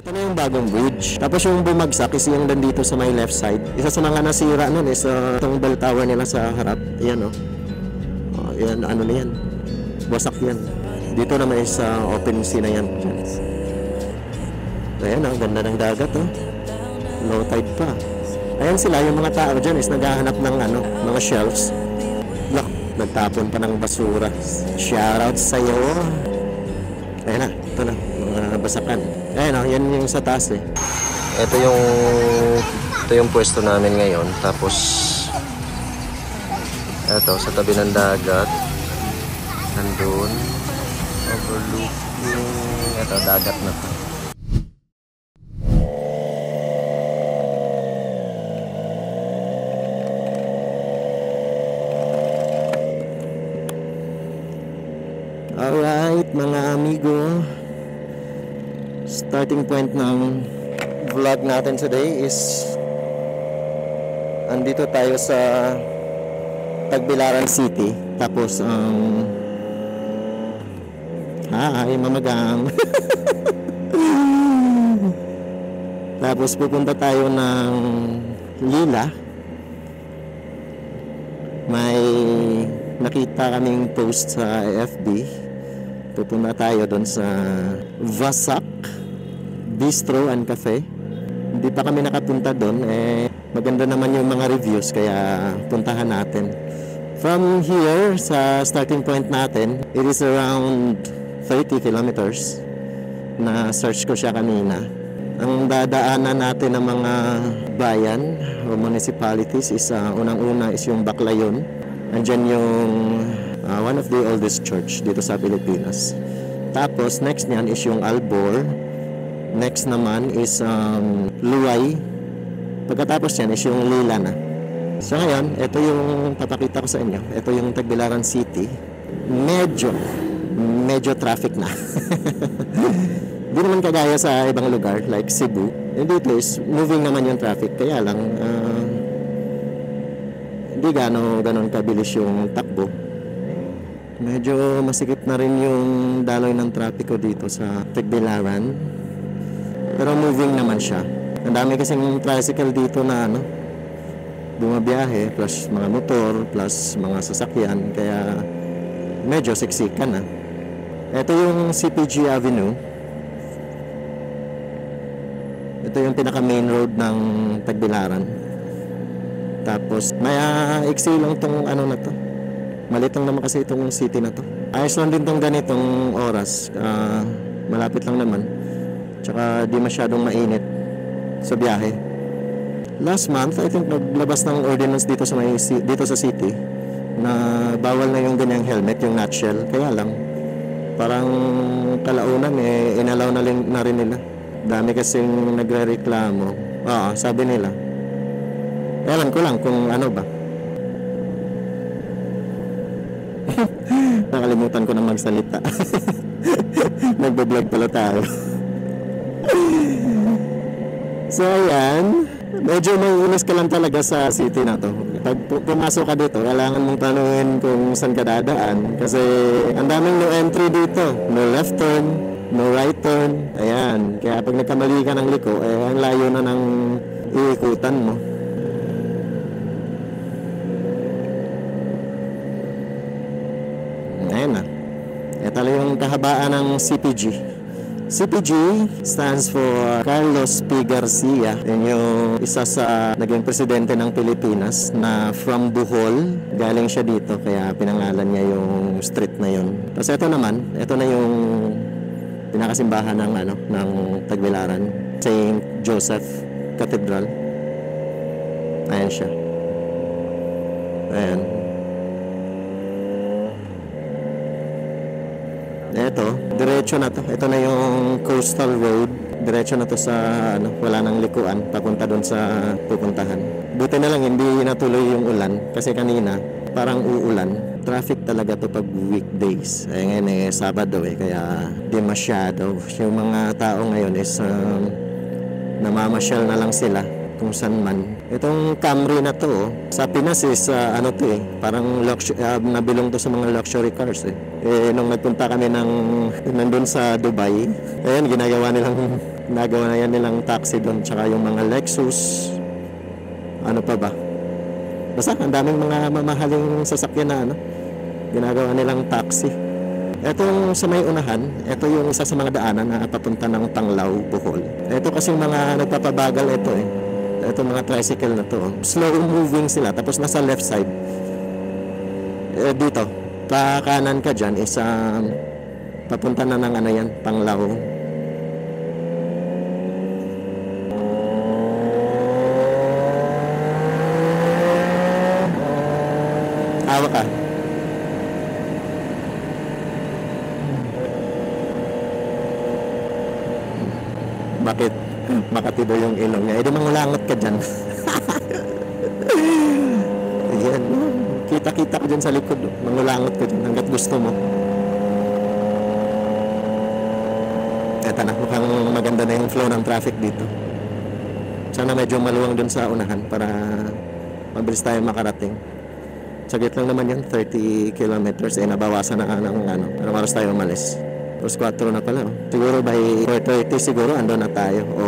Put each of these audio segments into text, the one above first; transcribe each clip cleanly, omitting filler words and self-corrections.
Ito na yung bagong bridge. Tapos yung bumagsak is yung nandito sa may left side. Isa sa mga nasira nun is itong bell tower nila sa harap. Ayan o. Ayan, ano na yan. Wasak yan. Dito naman is open sea na yan. Ayan o, ganda ng dagat o. Low tide pa. Ayan sila, yung mga tao dyan is naghahanap ng mga shelves. Look, nagtapon pa ng basura. Shoutout sa'yo. Ayan na, ito na, mga basakan. Ayan o, yan yung sa taas eh. Ito yung pwesto namin ngayon. Tapos, ito, sa tabi ng dagat. Nandun. Overlooking. Ito, dagat na to. Alright mga amigo, starting point ng vlog natin today is andito tayo sa Tagbilaran City. Tapos hi mamagang. Tapos pupunta tayo ng Lila. May nakita kaming post sa FB. Pupunta tayo doon sa Vasak Bistro and Cafe. Hindi pa kami nakapunta doon. Maganda naman yung mga reviews, kaya puntahan natin. From here, sa starting point natin, it is around 30 kilometers. Na-search ko siya kanina. Ang dadaanan natin ng mga bayan o municipalities is unang-una is yung Baclayon. Andyan yung one of the oldest church dito sa Pilipinas. Tapos next niyan is yung Albor. Next naman is Luay. Pagkatapos yan is yung Lila na. So ngayon, ito yung papakita ko sa inyo. Ito yung Tagbilaran City. Medyo traffic na. Hindi naman kagaya sa ibang lugar like Cebu. And dito is moving naman yung traffic. Kaya lang hindi ganon kabilis yung takbo. Medyo masikip na rin yung daloy ng trapiko dito sa Tagbilaran. Pero moving naman siya. Ang dami kasing tricycle dito na bumabiyahe, plus mga motor, plus mga sasakyan. Kaya medyo siksikan na. Ito yung CPG Avenue. Ito yung pinaka main road ng Tagbilaran. Tapos may iksi lang tong na to. Malit lang naman kasi itong city na to. Ayos lang din tong ganitong oras. Malapit lang naman. Tsaka di masyadong mainit sa biyahe. Last month, I think naglabas ng ordinance dito sa city na bawal na yung ganyang helmet, yung nutshell. Kaya lang, parang kalaunan inalaw na rin nila. Dami kasing nagre-reklamo. Sabi nila. Ewan ko lang kung ano ba. Nakalimutan ko na magsalita. Nagbablog pala tayo. So ayan, medyo maiinis ka lang talaga sa city na to. Pag pumasok ka dito, kailangan mong tanungin kung saan ka dadaan. Kasi ang daming no entry dito. No left turn, no right turn. Ayan, kaya pag nagkamali ka ng liko, ang layo na ng iikutan mo. Ayan na. Ito lang yung kahabaan ng CPG. CPG stands for Carlos P. Garcia. Yan yung isa sa naging presidente ng Pilipinas na from Bohol. Galing siya dito, kaya pinangalan niya yung street na yun. Tapos ito naman, ito na yung pinakasimbahan ng Tagbilaran, St. Joseph Cathedral. Ayan siya. Ayan. Ito, diretso na to. Ito na yung coastal road. Diretso na to sa wala nang likuan, papunta doon sa pupuntahan. Buti na lang hindi natuloy yung ulan kasi kanina parang uulan. Traffic talaga to pag weekdays. Ngayon Sabado kaya di masyado. Yung mga tao ngayon is namamasyal na lang sila kung saan man. Itong Camry na to, sa Pinas is parang nabilong to sa mga luxury cars nung nagpunta kami nandun sa Dubai, ginagawa nilang Nagawa na yan nilang taxi doon, tsaka yung mga Lexus. Ano pa ba? Basta ang daming mga mamahaling sasakyan na ginagawa nilang taxi. Ito sa may unahan, ito yung isa sa mga daanan na papunta ng Panglao, Bohol. Ito kasi mga nagpapabagal ito eh. Ito mga tricycle na to. Slow moving sila, tapos nasa left side. Dito, pa kanan ka dyan is papunta na ng Panglao. Awa ka. Bakit? Makatido yung ilong niya. Di mangulangot ka dyan. Ayan. Kita-kita ko dyan sa likod. Mangulangot ka dyan hanggat gusto mo. Eto na. Mukhang maganda na yung flow ng traffic dito. Sana medyo maluwang dun sa unahan para mabilis tayo makarating. Saglit lang naman yun. 30 kilometers. Nabawasan na ng Anong oras tayo umalis? Tapos 4 na pala. Siguro by 4:30 siguro andun na tayo o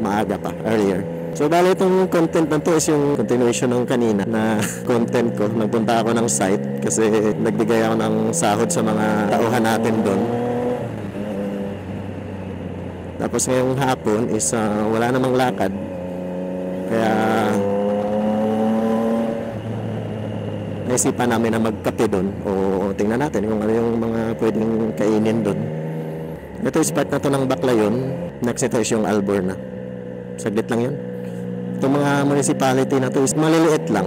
maaga pa, earlier. So bali itong content na to is yung continuation ng kanina na content ko. Nagpunta ako ng site kasi nagbigay ako ng sahod sa mga tauhan natin doon. Tapos ngayong hapon is wala namang lakad. Kaya naisipan namin na magkape doon o tingnan natin kung ano yung mga pwedeng kainin doon. Ito is part na to ng Baclayon. Next ito is yung Alborna. Saglit lang yun. Itong mga municipality na to is maliliit lang.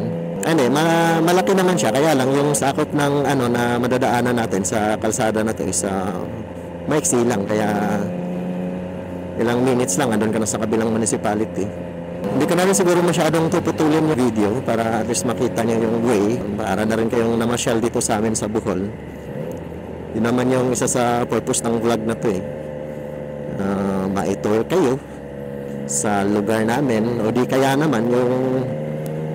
Malaki naman siya. Kaya lang yung sakop ng na madadaanan natin sa kalsada na to is maiksi lang. Kaya ilang minutes lang andun ka na sa kabilang municipality. Hindi ko na rin siguro masyadong puputulin yung video para at least makita niyo yung way. Para na rin kayong namasyal dito sa amin sa Bohol. Yun naman yung isa sa purpose ng vlog na to eh. Ma-tour kayo sa lugar namin o di kaya naman yung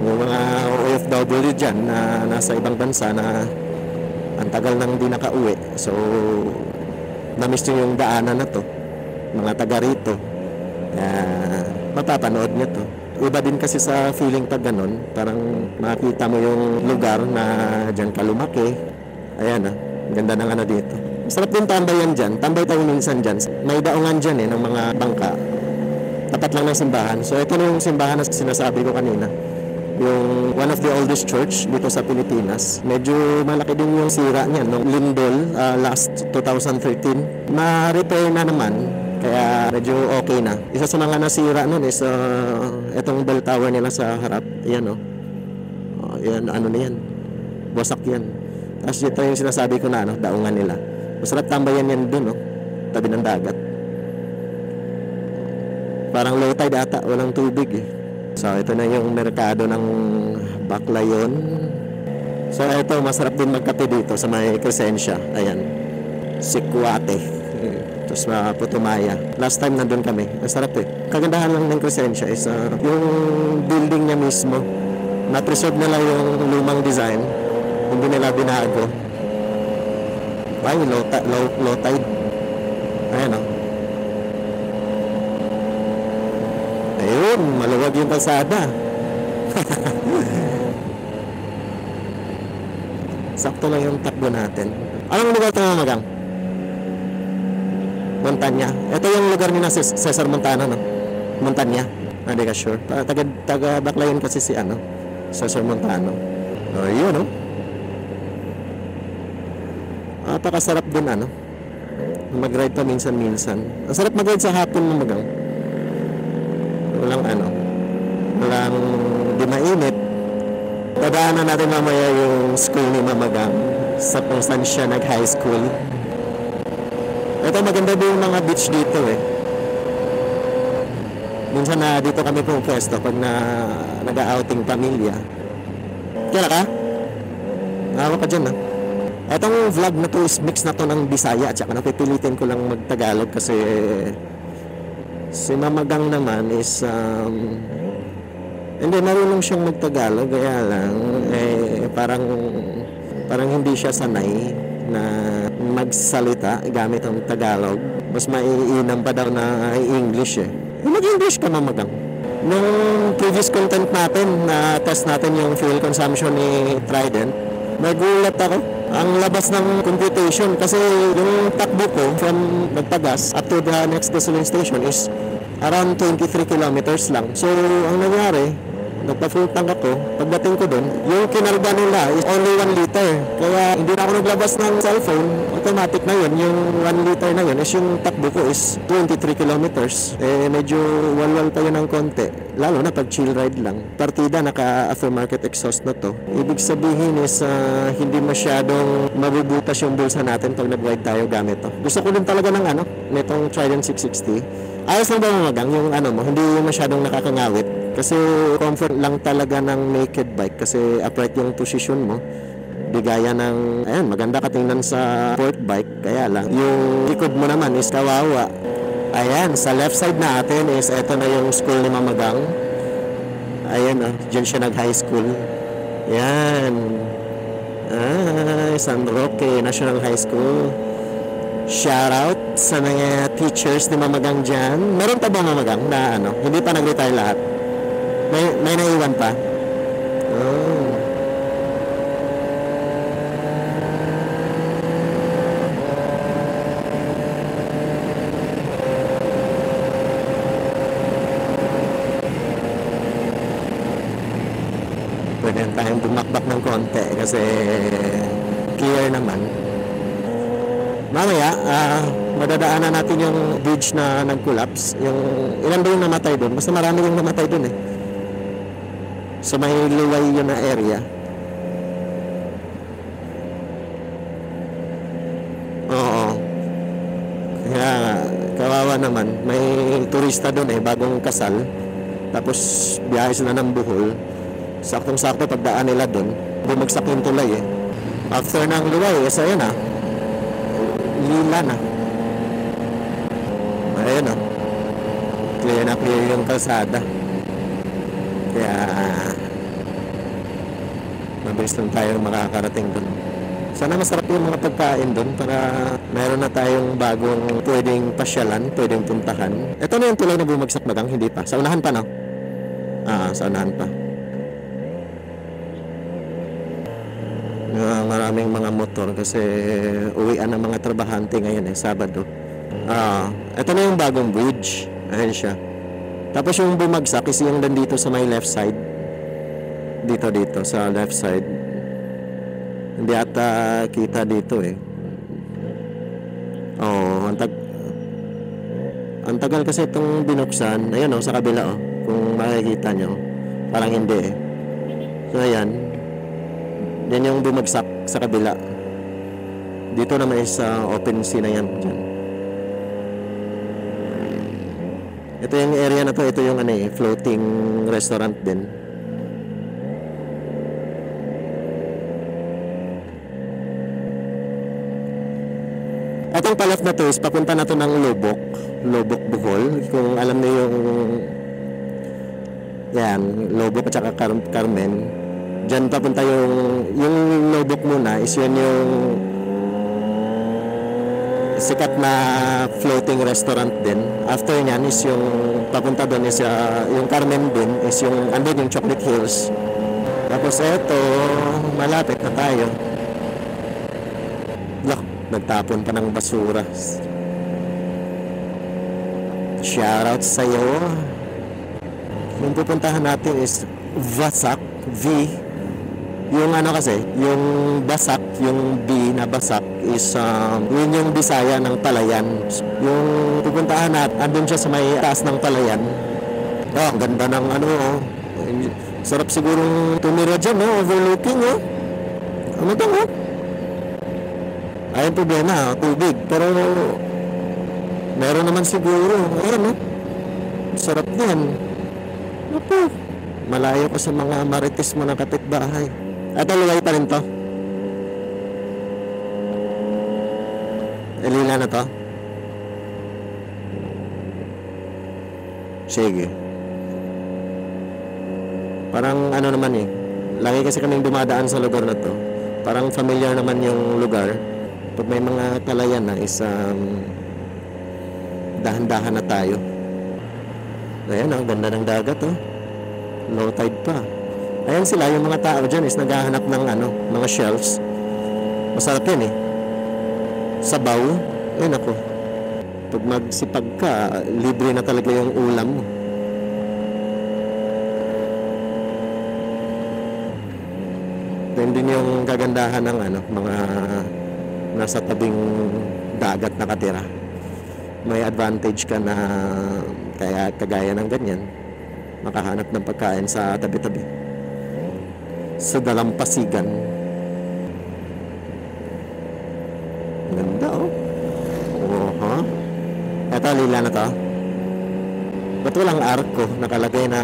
mga OFW dyan na nasa ibang bansa na ang tagal nang di nakauwi. So, na-miss nyo yung daanan na to. Mga taga rito. Mapapanood nyo to. Iba din kasi sa feeling pag ganun. Parang makita mo yung lugar na dyan ka lumaki. Ayan ganda ng dito. Masarap din tambayan dyan. Tambay tayo minsan dyan. May daungan dyan ng mga bangka. Tapat lang ng simbahan. So ito na yung simbahan na sinasabi ko kanina. Yung one of the oldest church dito sa Pilipinas. Medyo malaki din yung sira niya. Lindol, last 2013. Ma-repair na naman. Kaya medyo okay na. Isa sa mga nasira nun is itong bell tower nila sa harap. Yan yan, na yan. Wasak yan. Tapos dito yung sinasabi ko na daungan nila. Masarap tambayan yan dun tabi ng dagat. Parang low tide ata, walang tubig eh. So ito na yung merkado ng Baclayon. So ito, masarap din magkape dito sa may Crescencia. Ayan, Sikwate. Tapos Putumaya. Last time nandun kami. Masarap eh. Kagandahan lang ng Crescencia is yung building niya mismo. Na-preserve nila yung lumang design. Hindi nila binago. Ay, low tide. Ayan Ayun, maluwag yung kalsada. Sakto lang yung takbo natin. Anong lugar ito Magang? Montanya. Ito yung lugar ni na Cesar Montano, Montanya. Hindi ka sure. Taga Baclayon kasi si Cesar Montano. Yun napakasarap din mag-ride pa minsan-minsan. Ang sarap mag-ride sa hapon mo Magang. Walang di mainit. Dadaanan natin mamaya yung school ni Mamagang sa kung saan siya nag-high school. Ito maganda din yung mga beach dito eh. Minsan na dito kami pumupwesto pag nag-outing pamilya. Kaya ka? Nahawa ka dyan Itong vlog na to is mix na to ng Bisaya at saka napipilitin ko lang mag-Tagalog kasi si Mamagang naman is hindi marunong siyang mag-Tagalog kaya lang parang hindi siya sanay na magsalita gamit ang Tagalog. Mas maiinam pa daw na English eh. Mag-English ka mamagang. Nung previous content natin, na test natin yung fuel consumption ni Trident, nagulat ako. Ang labas ng computation kasi yung takbo ko from Nagpagas up to the next gasoline station is around 23 kilometers lang. So, ang nangyari, nagpa-full tank ako. Pagdating ko doon, yung kinarga nila is only 1 liter. Kaya hindi na ako naglabas ng cellphone. Automatic na yun. Yung 1 liter na yun is yung takbo ko is 23 kilometers. Medyo walwal pa yun ng konti. Lalo na pag chill ride lang. Partida, naka-aftermarket exhaust na to. Ibig sabihin is hindi masyadong mabubutas yung bulsa natin pag nag-ride tayo gamit to. Gusto ko din talaga ng nitong Trident 660. Ayos lang ba mamagang yung mo, hindi masyadong nakakangawit. Kasi comfort lang talaga ng naked bike kasi upright yung position mo. Di gaya ng, maganda ka tingnan sa sport bike. Kaya lang, yung likod mo naman is kawawa. Ayan, sa left side natin is eto na yung school ni Mamagang. Ayan, dyan siya nag-high school. Ayan. San Roque National High School. Shout out sa mga teachers ni Mamagang dyan. Meron pa ba Mamagang na hindi pa nag-retire lahat? May naiwan pa? Oh. Pwede tayong bumakbak ng konti kasi clear naman. Mamaya, madadaanan natin yung bridge na nag-collapse. Yung ilan ba yung namatay doon? Basta marami yung namatay doon eh. So may luway yun na area. Oo. Kaya kawawa naman. May turista doon bagong kasal. Tapos biyahe sila ng Bohol. Saktong-sakto pagdaan nila doon, bumagsak yung tulay After ng luway, ayun lila na. Ayun clear na clear yung kalsada. Kaya mabilis lang tayo makakarating doon. Sana masarap yung mga pagkain doon para meron na tayong bagong pwedeng pasyalan, pwedeng puntahan. Ito na yung tulay na bumagsak Magang, hindi pa. Sa unahan pa sa unahan pa. Maraming mga motor kasi uwian ng mga trabahante ngayon Sabado. Ito na yung bagong bridge. Ayan siya. Tapos yung bumagsak is yung nandito sa may left side. Dito sa left side. Hindi ata kita dito ang tagal kasi itong binuksan. Ayan sa kabila kung makikita nyo. Parang hindi So ayan. Yan yung bumagsak sa kabila. Dito naman is open sea na yan dyan. Ito yung area na to. Ito yung floating restaurant din. Itong palaf na to is papunta na to ng Lubok, Bohol. Kung alam niyo yung Lubok at saka Carmen. Diyan papunta yung Lubok muna is yun yung sikat na floating restaurant din. After nyan is yung papunta doon is yung Carmen din is yung andun yung Chocolate Hills. Tapos eto malapit na tayo. Nagtapon pa ng basura. Shoutout sa'yo. Yung pupuntahan natin is Vasak yung kasi yung Basak, yung B na Basak is yun yung Bisaya ng Palayan. Yung pupuntahan natin andun siya sa may taas ng Palayan. Ang ganda ng sarap sigurong tumira dyan overlooking ano to ayun problema tubig pero meron naman siguro sarap din malayo pa sa mga marites mo ng kapitbahay. At luway pa rin to. Lila na to. Sige. Parang naman lagi kasi kaming dumadaan sa lugar na to. Parang familiar naman yung lugar. Pag may mga talayan na is dahan-dahan na tayo. Ayan, ang ganda ng dagat, oh. Low tide pa. Ayan sila, yung mga tao dyan is naghahanap ng mga shells. Masarap yan eh. Sabaw. Ayun ako. Pag magsipag ka, libre na talaga yung ulam mo. Then din yung kagandahan ng mga nasa tabing dagat nakatira. May advantage ka na kaya kagaya ng ganyan, makahanap ng pagkain sa tabi-tabi. Sa dalampasigan. Ganda, oh. Oha. Ito, lila na to. Ba't walang arko? Nakalagay na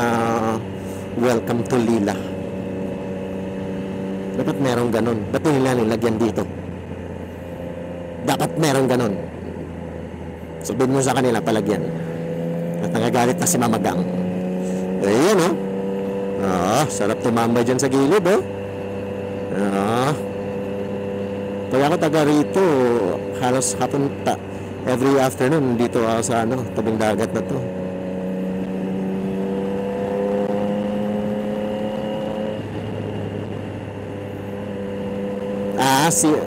welcome to Lila. Dapat merong ganon. Ba't nila nilagyan dito? Dapat merong ganon. Sabihin mo sa kanila, palagyan. At nagagalit na si Mamagang. Ayan, oh. Sarap tumambay dyan sa gilid, oh. Pag ako taga rito, halos hapon every afternoon dito ako sa tabing dagat na to.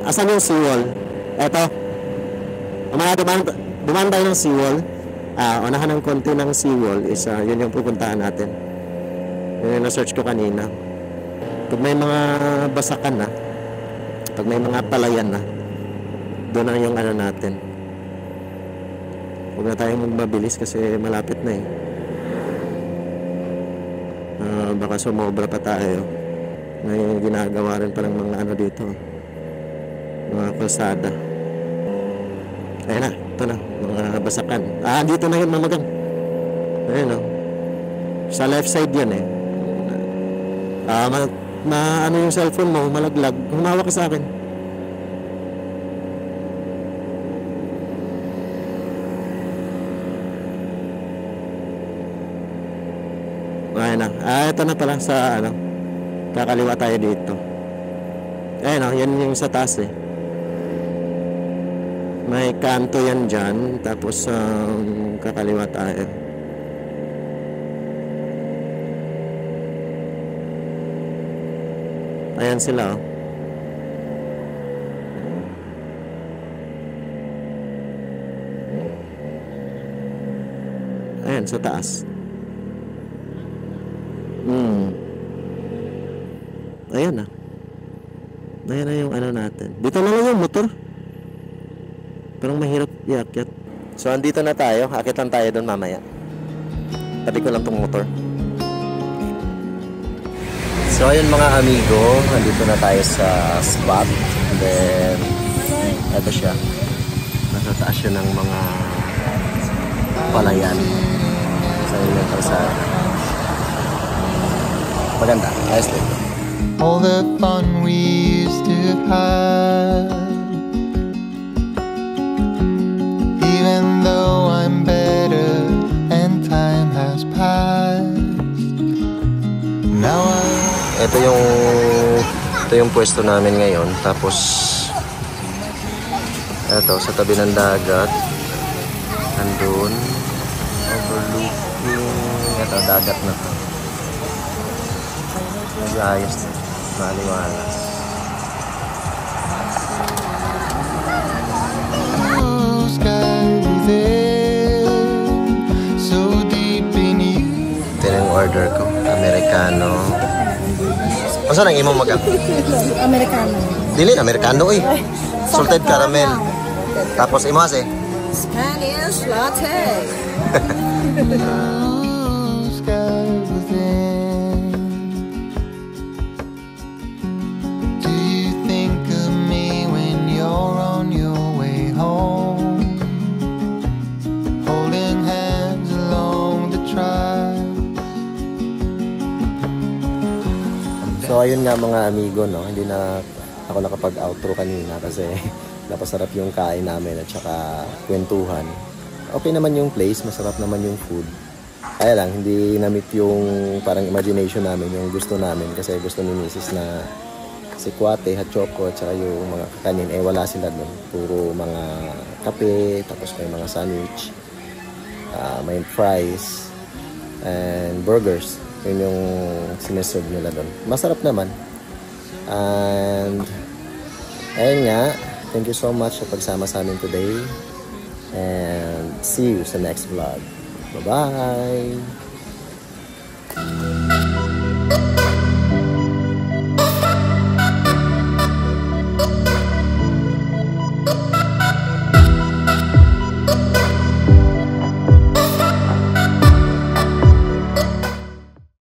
Asan yung seawall? Eto. Dumaan tayo ng seawall. Unahan ng konti ng seawall is yun yung pupuntahan natin. Yun yung na-search ko kanina. Pag may mga basakan na, pag may mga palayan na, doon na yung natin. Huwag na tayong magmabilis kasi malapit na eh. Baka sumobra pa tayo. May ginagawa rin palang mga dito, mga kalsada. Ayan na, ito na, mga basakan. Dito na yun, Mamagang. Ayan, oh. Sa left side yan eh. Yung cellphone mo, malaglag. Humawak ka sa akin. Ayan na. Ito na pala sa kakaliwa tayo dito. Ayan o, yan yung sa taas eh. May kanto yan dyan. Tapos kakaliwa tayo. Ayan sila, oh. Ayan, sa taas. Ayan na. Ayan na yung natin. Dito na lang yung motor. Parang mahirap iakyat. So, andito na tayo. Akit lang tayo doon mamaya. Tabi ko lang tong motor. So ayun mga amigo, nandito na tayo sa spot. And then, ito siya. Nasa taas siya ng mga palayan. Sa inyong kalsada. Maganda, ayos din. All the fun we used to have, even though I'm better and time has passed. Now Ito yung pwesto namin ngayon. Tapos ito sa tabi ng dagat. Andun overlooking ito dagat na to. Ayos na. Maliwalas. Ito yung order ko. Americano. Ano saan ang imong mag-up? Americano. Dili, Americano eh. Salted caramel. Tapos imas eh. Spanish latte. Do you think of me when you're on your way home? Holding hands along the track. So ayun nga mga amigo, no, hindi na ako nakapag-outro kanina kasi napasarap yung kain namin at saka kwentuhan. Okay naman yung place, masarap naman yung food. Kaya lang, hindi na-meet yung parang imagination namin, yung gusto namin kasi gusto ni Mrs. na si Kuwate, Hachoko at saka yung mga kakanin, wala sila doon. Puro mga kape, tapos may mga sandwich. may fries, and burgers. Yun yung siniserve nila doon. Masarap naman. And ayun nga, thank you so much sa pagsama sa amin today. And see you sa next vlog. Bye-bye!